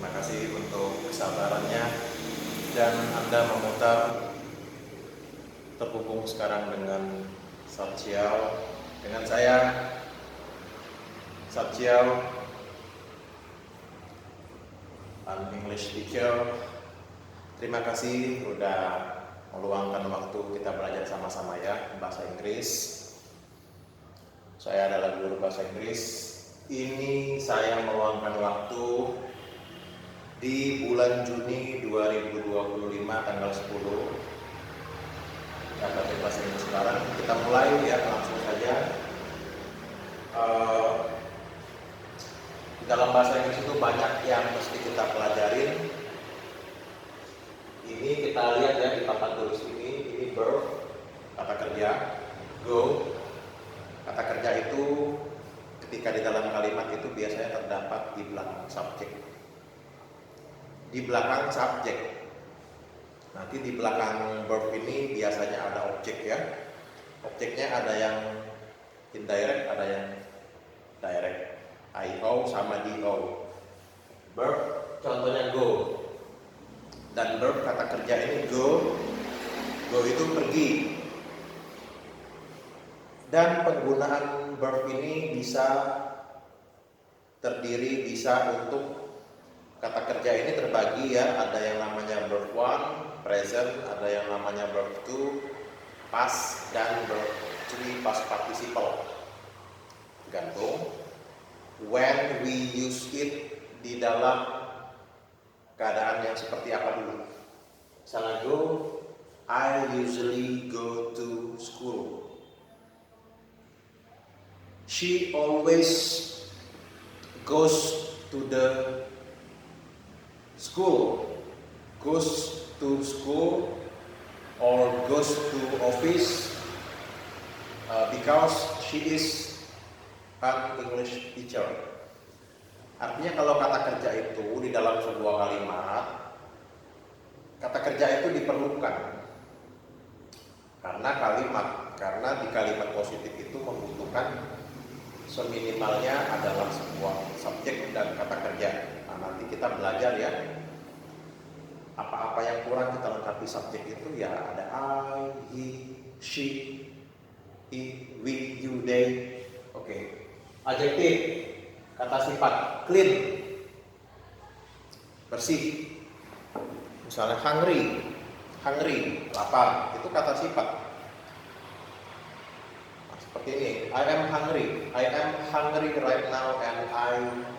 Terima kasih untuk kesabarannya dan Anda memutar terhubung sekarang dengan Satsiao, dengan saya Satsiao, an English teacher. Terima kasih sudah meluangkan waktu kita belajar sama-sama ya bahasa Inggris. Saya adalah guru bahasa Inggris. Ini saya meluangkan waktu di bulan Juni 2025 tanggal 10. Kita belajar bahasa Inggris sekarang. Kita mulai ya langsung saja. Di dalam bahasa Inggris itu banyak yang mesti kita pelajarin. Ini kita lihat ya di papan tulis ini verb, kata kerja, go. Kata kerja itu ketika di dalam kalimat itu biasanya terdapat di belakang subjek. Di belakang subjek. Nanti di belakang verb ini biasanya ada objek ya. Objeknya ada yang indirect, ada yang direct. IO sama DO. Verb contohnya go. Dan verb kata kerja ini go. Go itu pergi. Dan penggunaan verb ini bisa terdiri, bisa untuk kata kerja ini terbagi ya. Ada yang namanya verb 1, present, ada yang namanya verb 2, past, dan verb 3, past participle. Tergantung when we use it di dalam keadaan yang seperti apa dulu. Misalnya go, I usually go to school. She always goes to the school. Goes to school or goes to office because she is an English teacher. Artinya kalau kata kerja itu di dalam sebuah kalimat, kata kerja itu diperlukan karena di kalimat positif itu membutuhkan seminimalnya adalah sebuah subjek dan kata kerja. Nah, nanti kita belajar ya apa-apa yang kurang kita lengkapi subjek itu ya ada I, he, she, he, we, you, they. Oke. Adjektif, kata sifat, clean, bersih. Misalnya hungry, lapar, itu kata sifat. Nah, seperti ini, I am hungry right now and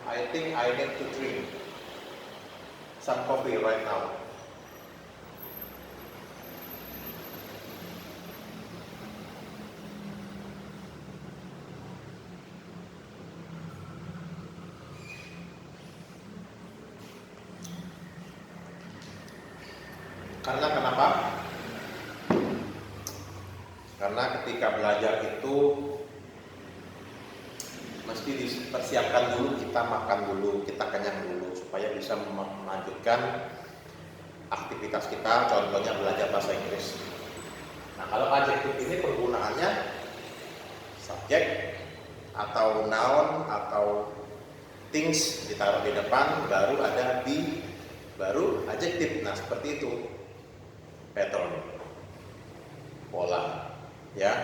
I think I need to drink some coffee right now. Karena kenapa? Karena ketika belajar itu mesti dipersiapkan dulu, kita makan dulu, kita kenyang dulu supaya bisa melanjutkan aktivitas kita, contohnya belajar bahasa Inggris. Nah, kalau adjektif ini penggunaannya subjek atau noun atau things ditaruh di depan, baru ada be, baru adjektif. Nah, seperti itu. Pattern, pola, ya.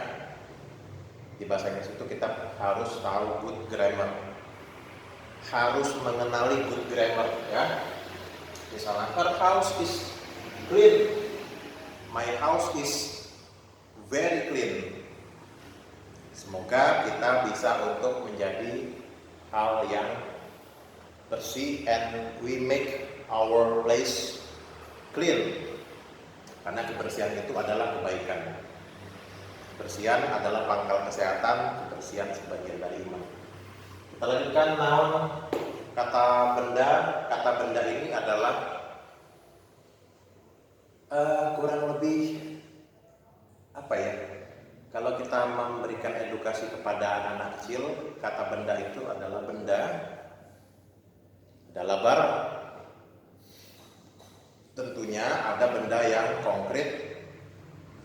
Di bahasa Inggris itu kita harus tahu good grammar, harus mengenali good grammar, ya. Misalnya, her house is clean, my house is very clean. Semoga kita bisa untuk menjadi hal yang bersih and we make our place clean. Karena kebersihan itu adalah kebaikan. Kebersihan adalah pangkal kesehatan, kebersihan sebagian dari iman. Kita lanjutkan noun, kata benda. Kata benda ini adalah kurang lebih apa ya? Kalau kita memberikan edukasi kepada anak kecil, kata benda itu adalah benda, adalah barang. Tentunya ada benda yang konkret,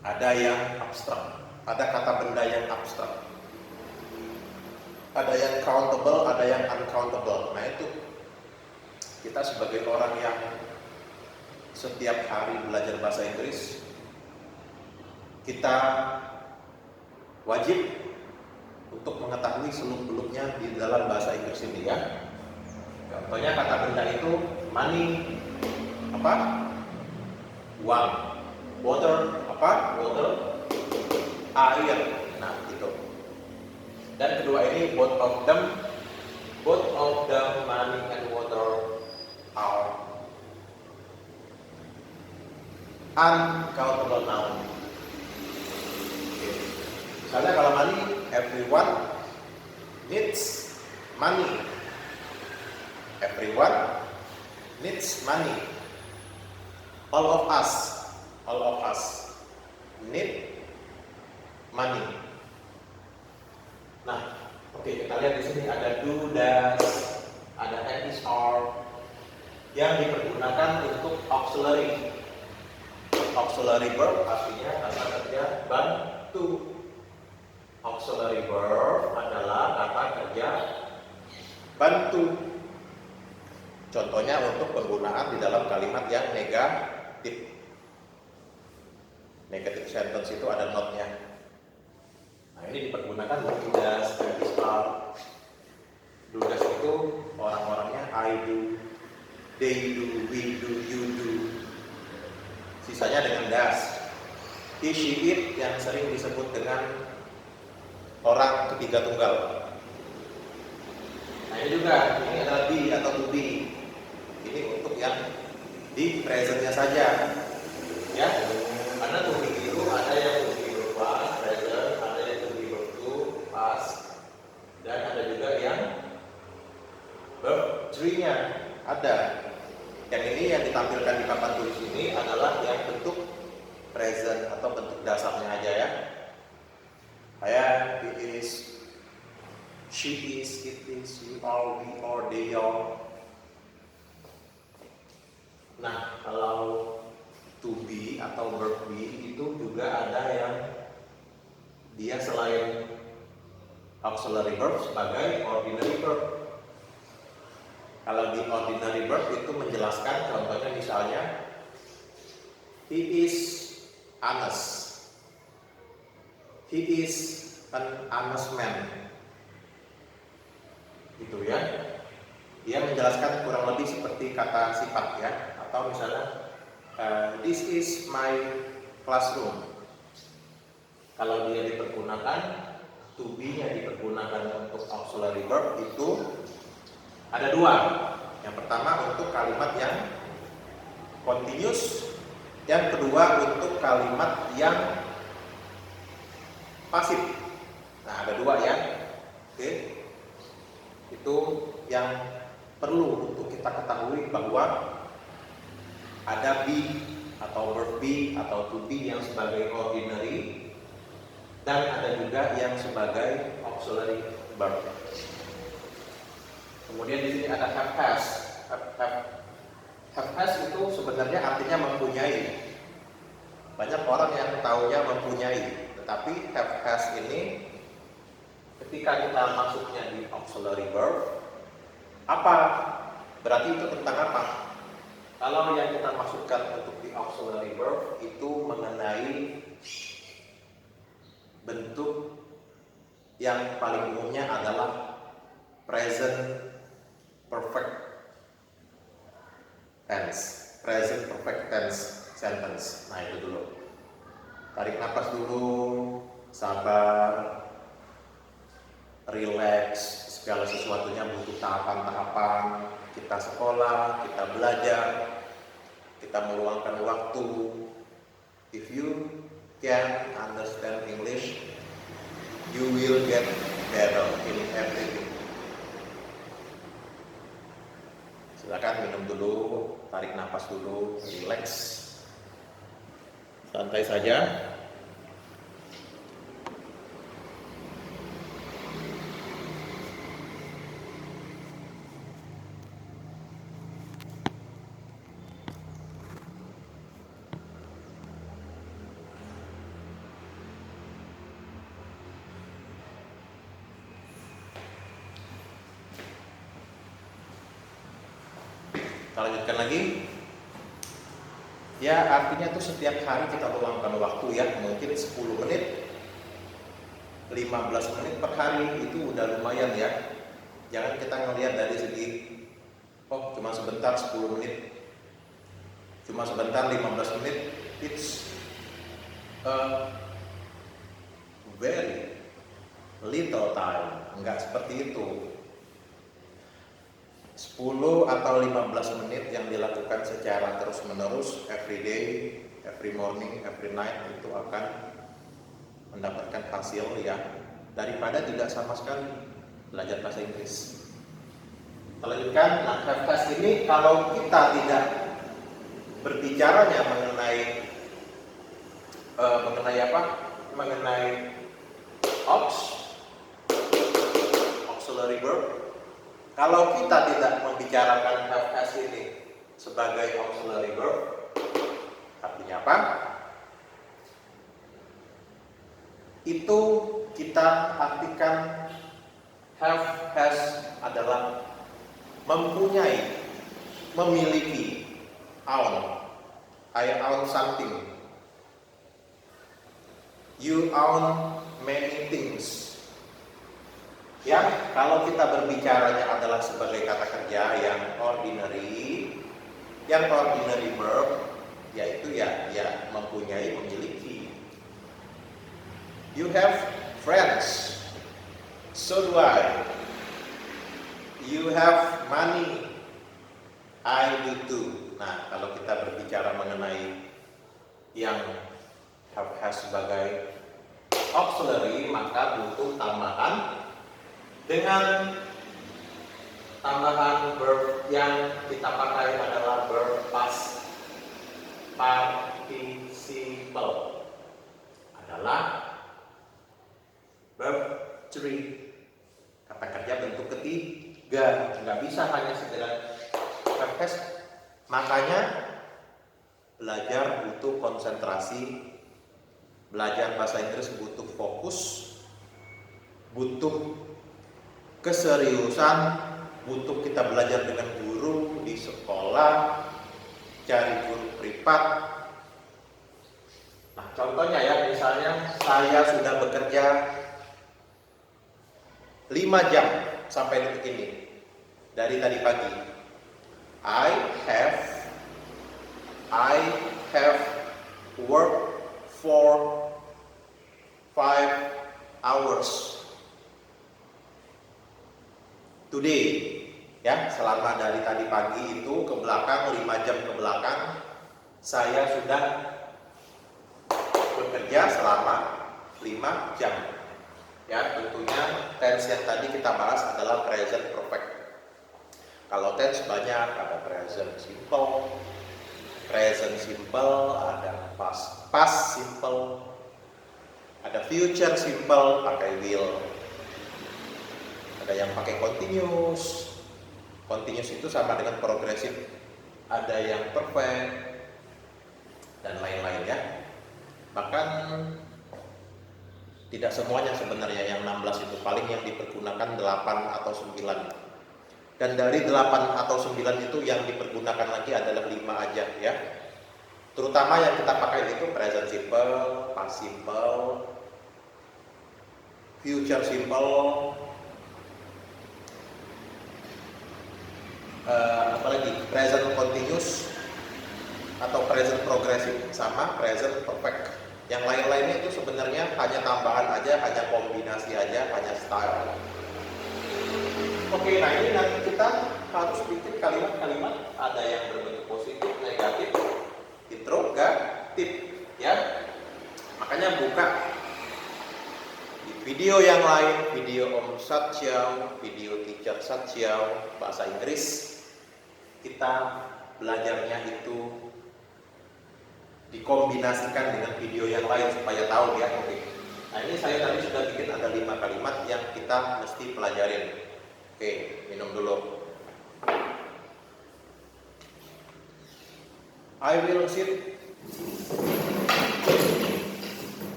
ada yang abstrak. Ada kata benda yang abstrak. Ada yang countable, ada yang uncountable. Nah itu kita sebagai orang yang setiap hari belajar bahasa Inggris, kita wajib untuk mengetahui seluk-beluknya di dalam bahasa Inggris ini ya. Contohnya kata benda itu money, apa? Uang. Water, apa? Water. Air. Nah, itu. Dan kedua ini both of them money and water are uncountable noun. Misalnya kalau money, everyone needs money. Everyone needs money. All of us need money. Nah, oke, kita lihat di sini ada do, does, ada am, is, are yang dipergunakan untuk auxiliary. Auxiliary verb artinya kata kerja bantu. Auxiliary verb adalah kata kerja bantu. Contohnya untuk penggunaan di dalam kalimat yang negatif. Negative sentence itu ada not-nya. Nah, ini dipergunakan untuk does, am, is, are. Do, does itu orang-orangnya I do, they do, we do, you do. Sisanya dengan does. He, she, it yang sering disebut dengan orang ketiga tunggal. Nah, ini juga, ini adalah be atau to be. Ini untuk yang di presentnya saja, ya. Karena to be itu ada yang to be verb past, present, ada yang to be verb to, past, dan ada juga yang verb three-nya ada. Yang ini yang ditampilkan di papan tulis ini adalah yang bentuk present atau bentuk dasarnya aja ya. Kayak he is, she is, it is, you are, we are, they are. Nah, kalau to be atau verb be itu juga ada yang dia selain auxiliary verb sebagai ordinary verb. Kalau di ordinary verb itu menjelaskan, contohnya misalnya he is honest. He is an honest man. Gitu ya. Dia menjelaskan kurang lebih seperti kata sifat ya. Atau misalnya this is my classroom. Kalau dia dipergunakan, to be-nya dipergunakan untuk auxiliary verb itu ada dua. Yang pertama untuk kalimat yang continuous, yang kedua untuk kalimat yang pasif. Nah, ada dua ya. Oke. Itu yang perlu untuk kita ketahui bahwa ada be atau verb be atau to be yang sebagai ordinary dan ada juga yang sebagai auxiliary verb. Kemudian di sini ada have has. Have has itu sebenarnya artinya mempunyai. Banyak orang yang taunya mempunyai, tetapi have has ini ketika kita masuknya di auxiliary verb, apa? Berarti itu tentang apa? Kalau yang kita masukkan untuk di auxiliary verb itu mengenai bentuk yang paling umumnya adalah present perfect tense, present perfect tense sentence. Nah, itu dulu. Tarik nafas dulu, sabar, relax. Segala sesuatunya butuh tahapan-tahapan. Kita sekolah, kita belajar, kita meluangkan waktu. If you can understand English, you will get better in everything. Silakan minum dulu, tarik nafas dulu, relax, santai saja. Kita lanjutkan lagi. Ya, artinya tuh setiap hari kita luangkan waktu ya, mungkin 10 menit, 15 menit per hari, itu udah lumayan ya. Jangan kita ngelihat dari segi, oh cuma sebentar 10 menit, cuma sebentar 15 menit. It's a very little time. Enggak seperti itu. 10 atau 15 menit yang dilakukan secara terus menerus, every day, every morning, every night, itu akan mendapatkan hasil ya, daripada tidak sama sekali belajar bahasa Inggris. Kita lanjutkan. Nah, have has ini kalau kita tidak berbicaranya mengenai auxiliary verb. Kalau kita tidak membicarakan have has ini sebagai auxiliary verb, artinya apa? Itu kita artikan have has adalah mempunyai, memiliki, own. I own something. You own many things. Ya, kalau kita berbicaranya adalah sebagai kata kerja yang ordinary verb, yaitu ya mempunyai, memiliki. You have friends, so do I. You have money, I do too. Nah, kalau kita berbicara mengenai yang have has sebagai auxiliary, maka butuh tambahan. Dengan tambahan verb yang kita pakai adalah verb past participle, adalah verb 3, kata kerja bentuk ketiga. Nggak bisa hanya sekedar have has. Makanya belajar butuh konsentrasi, belajar bahasa Inggris butuh fokus, butuh keseriusan, butuh kita belajar dengan guru di sekolah, cari guru privat. Nah, contohnya ya, misalnya saya sudah bekerja 5 jam sampai detik ini, dari tadi pagi. I have worked for 5 hours today. Ya, selama dari tadi pagi itu ke belakang, 5 jam ke belakang, saya sudah bekerja selama 5 jam. Ya, tentunya tense yang tadi kita bahas adalah present perfect. Kalau tense banyak, ada present simple, ada past simple, ada future simple pakai will. Ada yang pakai continuous itu sama dengan progresif, ada yang perfect, dan lain-lain ya. Bahkan tidak semuanya sebenarnya yang 16 itu, paling yang dipergunakan 8 atau 9. Dan dari 8 atau 9 itu yang dipergunakan lagi adalah 5 aja ya. Terutama yang kita pakai itu present simple, past simple, future simple, apalagi present continuous atau present progressive, sama present perfect. Yang lain-lainnya itu sebenarnya hanya tambahan aja, hanya kombinasi aja, hanya style. Oke, nah ini nanti kita harus bikin kalimat-kalimat, ada yang berbentuk positif, negatif, interrogatif ya. Makanya buka di video yang lain, video Om Satsyau, video Teacher Satsyau bahasa Inggris, kita belajarnya itu dikombinasikan dengan video yang lain supaya tahu ya. Oke. Nah, ini saya tadi sudah bikin ada 5 kalimat yang kita mesti pelajarin. Oke, minum dulu. I will sit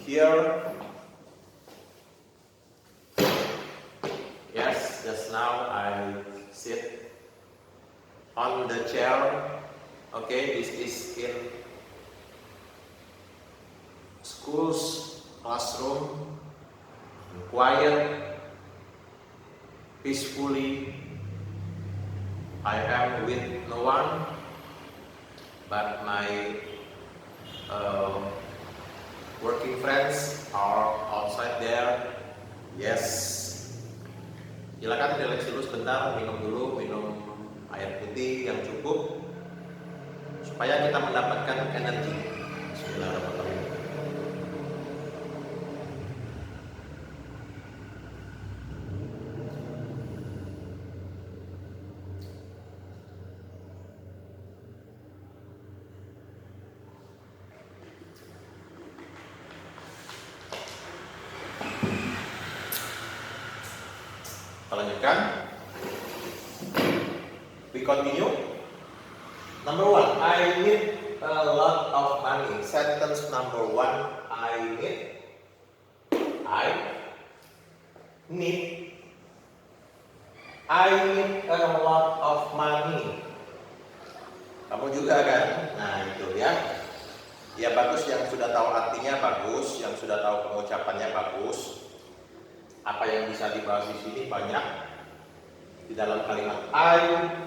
here. Yes, just now I sit on the chair. Okay, this is in school's classroom, quiet, peacefully. I am with no one but my working friends are outside there. Yes. Silakan relax dulu sebentar, minum air putih yang cukup supaya kita mendapatkan energi. Bismillahirrahmanirrahim. Kita lanjutkan. We continue. Number 1, I need a lot of money. Sentence number 1, I need a lot of money. Kamu juga kan? Nah itu ya. Ya bagus, yang sudah tahu artinya bagus, yang sudah tahu pengucapannya bagus. Apa yang bisa dibahas di sini banyak. Di dalam kalimat I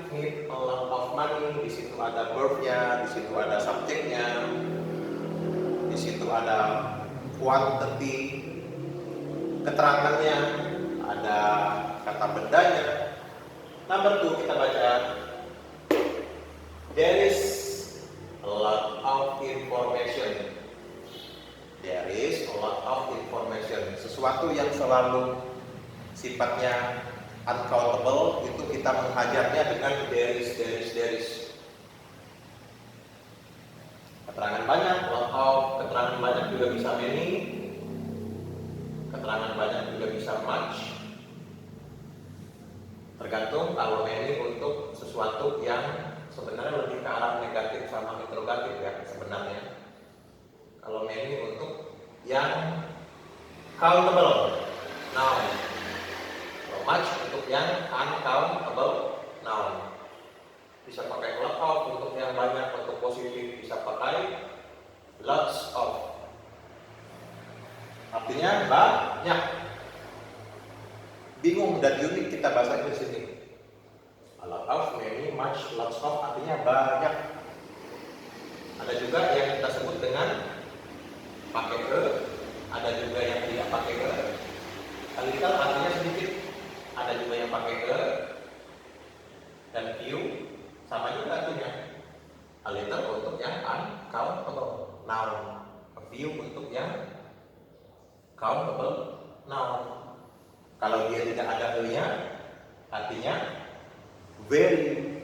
need a lot of money, di situ ada verb-nya, di situ ada subjeknya, di situ ada quantity, keterangannya, ada kata bendanya. Number 2 kita baca, there is a lot of information. There is a lot of information. Sesuatu yang selalu sifatnya uncountable itu kita menghajarnya dengan there is. Keterangan banyak, lot of, keterangan banyak juga bisa many, keterangan banyak juga bisa much. Tergantung, kalau many untuk sesuatu yang sebenarnya lebih ke arah negatif sama interrogatif ya sebenarnya. Kalau many untuk yang countable, noun. Kalau much untuk yang uncountable, noun. Bisa pakai lot of untuk yang banyak, untuk positif bisa pakai lots of. Artinya banyak. Bingung dan unik kita bahasa di sini. A lot of, many, much, lots of artinya banyak. Ada juga yang kita sebut dengan pakai ke, ada juga yang tidak pakai ke. A little artinya sedikit, ada juga yang pakai ke, dan few sama juga artinya. A little untuk yang uncountable, noun. A few untuk yang countable, noun. Kalau dia tidak ada ke-nya, artinya very,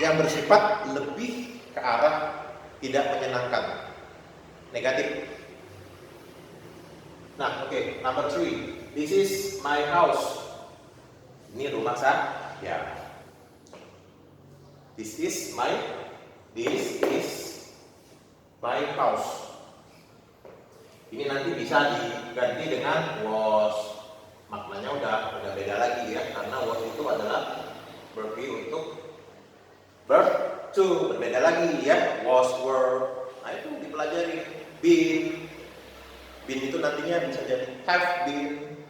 yang bersifat lebih ke arah tidak menyenangkan, negatif. Nah, oke, number 3. This is my house. Ini rumah saya. This is my house. Ini nanti bisa diganti dengan was. Maknanya udah beda lagi ya, karena was itu adalah verb untuk verb to, berbeda lagi ya. Was, were. Nah itu dipelajari. Been itu nantinya bisa jadi have been,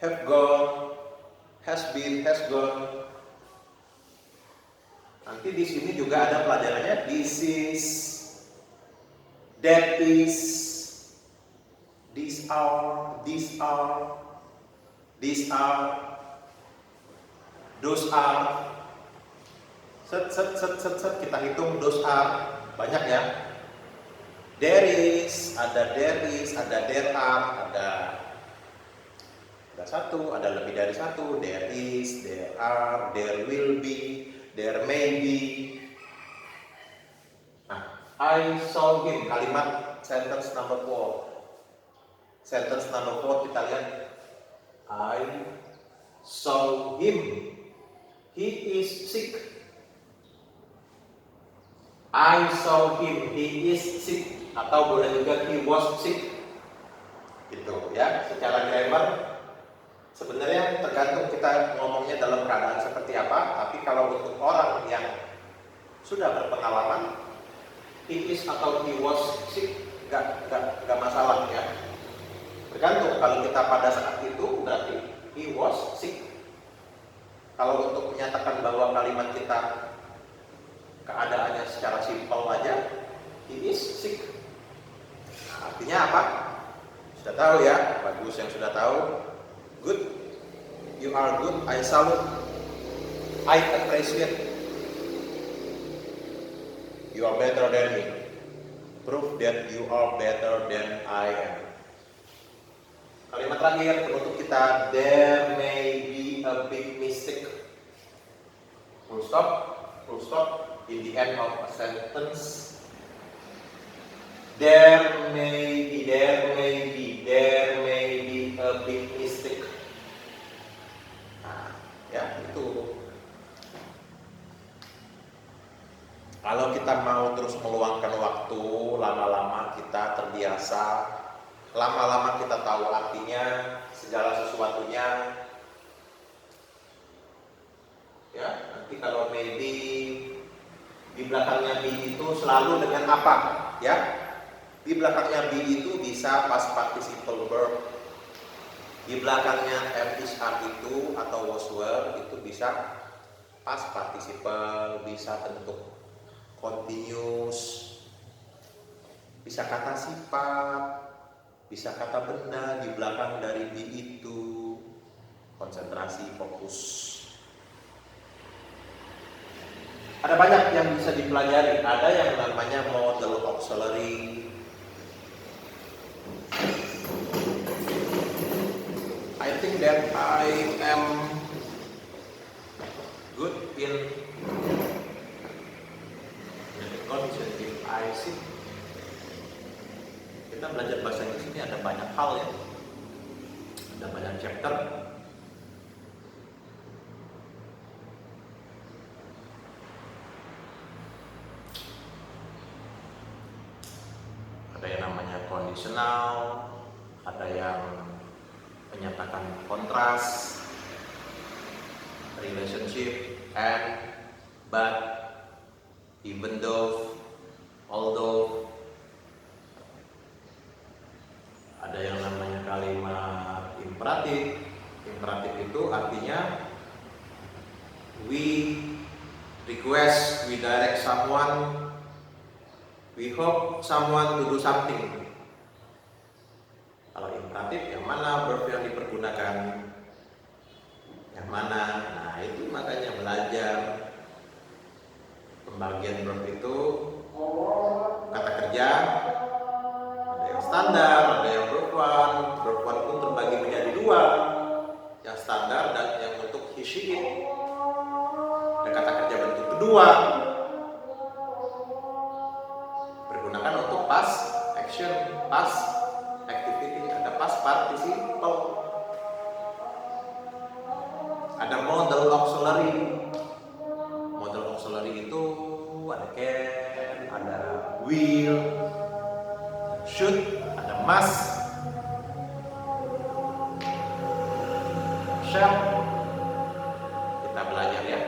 have gone, has been, has gone. Nanti di sini juga ada pelajarannya. This is, that is, these are, those are. Set kita hitung those are, banyak ya. There is, ada there are, ada satu, ada lebih dari satu. There is, there are, there will be, there may be. Nah, I saw him, kalimat sentence number 4. Sentence number 4 kita lihat. I saw him. He is sick. I saw him. He is sick. Atau boleh juga he was sick. Gitu ya. Secara grammar Sebenarnya tergantung kita ngomongnya dalam keadaan seperti apa, tapi kalau untuk orang yang sudah berpengalaman, he is atau he was sick, nggak masalah ya. Tergantung, kalau kita pada saat itu berarti he was sick. Kalau untuk menyatakan bahwa kalimat kita keadaannya secara simpel aja, he is sick. Nah, artinya apa? Sudah tahu ya, bagus yang sudah tahu. Good, you are good, I salute, I appreciate. You are better than me. Prove that you are better than I am. Kalimat terakhir penutup kita, there may be a big mistake. Full stop, in the end of a sentence. There may be a big mistake. Nah, ya itu. Kalau kita mau terus meluangkan waktu, lama-lama kita terbiasa, lama-lama kita tahu artinya, segala sesuatunya. Ya, nanti kalau maybe di belakangnya be itu selalu dengan apa? Ya, di belakangnya be itu bisa past participle verb. Di belakangnya am is are itu atau was were itu bisa past participle, bisa bentuk continuous, bisa kata sifat, bisa kata benda di belakang dari be itu. Konsentrasi, fokus. Ada banyak yang bisa dipelajari. Ada yang namanya model auxiliary. I think that I am good in condition if I see. Kita belajar bahasa Inggris ini ada banyak hal ya, ada banyak chapter. Ada yang namanya conditional, ada yang menyatakan kontras, relationship, and, but, even though, although. Ada yang namanya kalimat imperatif. Imperatif itu artinya we request, we direct someone, we hope someone to do something. Kalau imperatif yang mana verb yang dipergunakan, yang mana? Nah itu makanya belajar pembagian verb itu kata kerja. Ada yang standar, ada yang verb one. Verb one pun terbagi menjadi dua, yang standar dan yang bentuk he, she, it. Dan kata kerja bentuk kedua bergunakan untuk past action, past activity, ada past participle, ada model auxiliary. Model auxiliary itu ada can, ada will, should, ada must, shall. Kita belajar ya.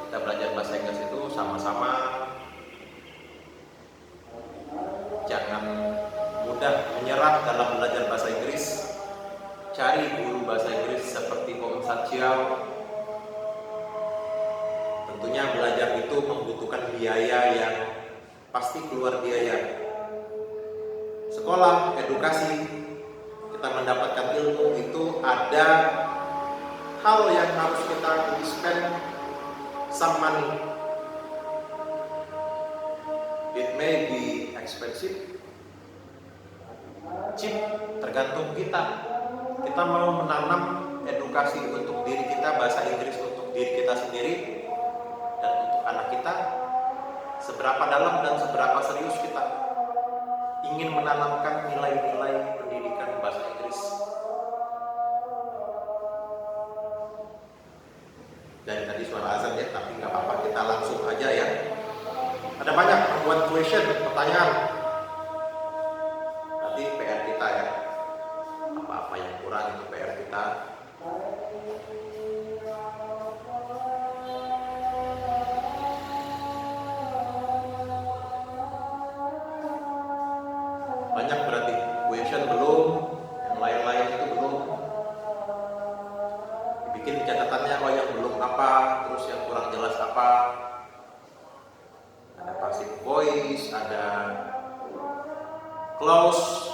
Kita belajar bahasa Inggris itu sama-sama. Jangan mudah menyerah dalam belajar bahasa Inggris. Cari guru bahasa Inggris seperti Om Sachiao. Tentunya belajar itu membutuhkan biaya yang pasti keluar biaya. Sekolah, edukasi, kita mendapatkan ilmu itu ada hal yang harus kita spend some money. It may be expensive, cheap, tergantung kita. Kita mau menanam edukasi untuk diri kita, bahasa Inggris untuk diri kita sendiri dan untuk anak kita, seberapa dalam dan seberapa serius kita ingin menanamkan nilai-nilai pendidikan bahasa Inggris. Dari tadi suara azan ya, tapi nggak apa-apa, kita langsung aja ya. Ada banyak membuat question, pertanyaan. Nanti PR kita ya, apa-apa yang kurang itu PR kita. clause,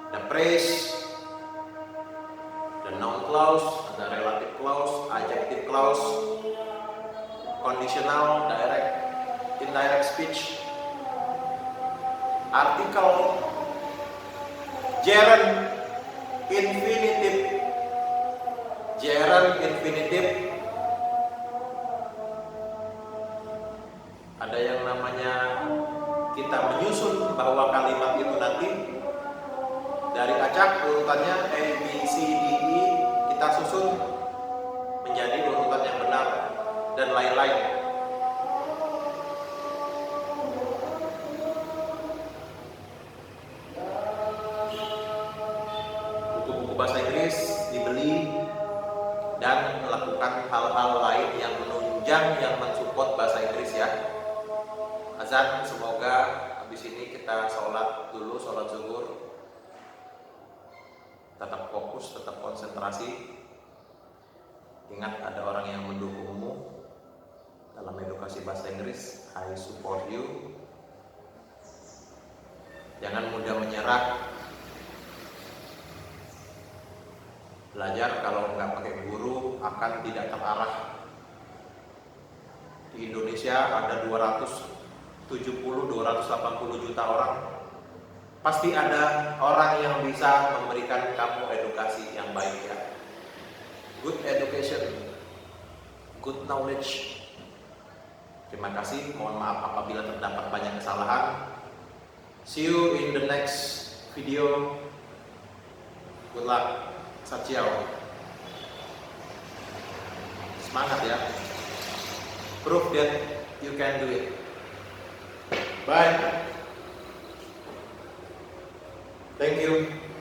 ada phrase, ada noun clause, ada relative clause, adjective clause, conditional, direct, indirect speech, article, gerund, infinitive, ada yang namanya kita menyusun bahwa kalimat itu nanti dari acak urutannya A, B, C, D, E kita susun menjadi urutan yang benar dan lain-lain. Buku-buku bahasa Inggris dibeli dan melakukan hal-hal lain yang menunjang, yang mensupport bahasa Inggris ya. Azan, semoga habis ini kita sholat dulu, sholat zuhur. Tetap fokus, tetap konsentrasi. Ingat ada orang yang mendukungmu dalam edukasi bahasa Inggris. I support you. Jangan mudah menyerah. Belajar kalau nggak pakai guru akan tidak terarah. Di Indonesia ada 280 juta orang. Pasti ada orang yang bisa memberikan kamu edukasi yang baik ya. Good education, good knowledge. Terima kasih, mohon maaf apabila terdapat banyak kesalahan. See you in the next video. Good luck. Saciao. Semangat ya. Prove that you can do it. Bye. Thank you.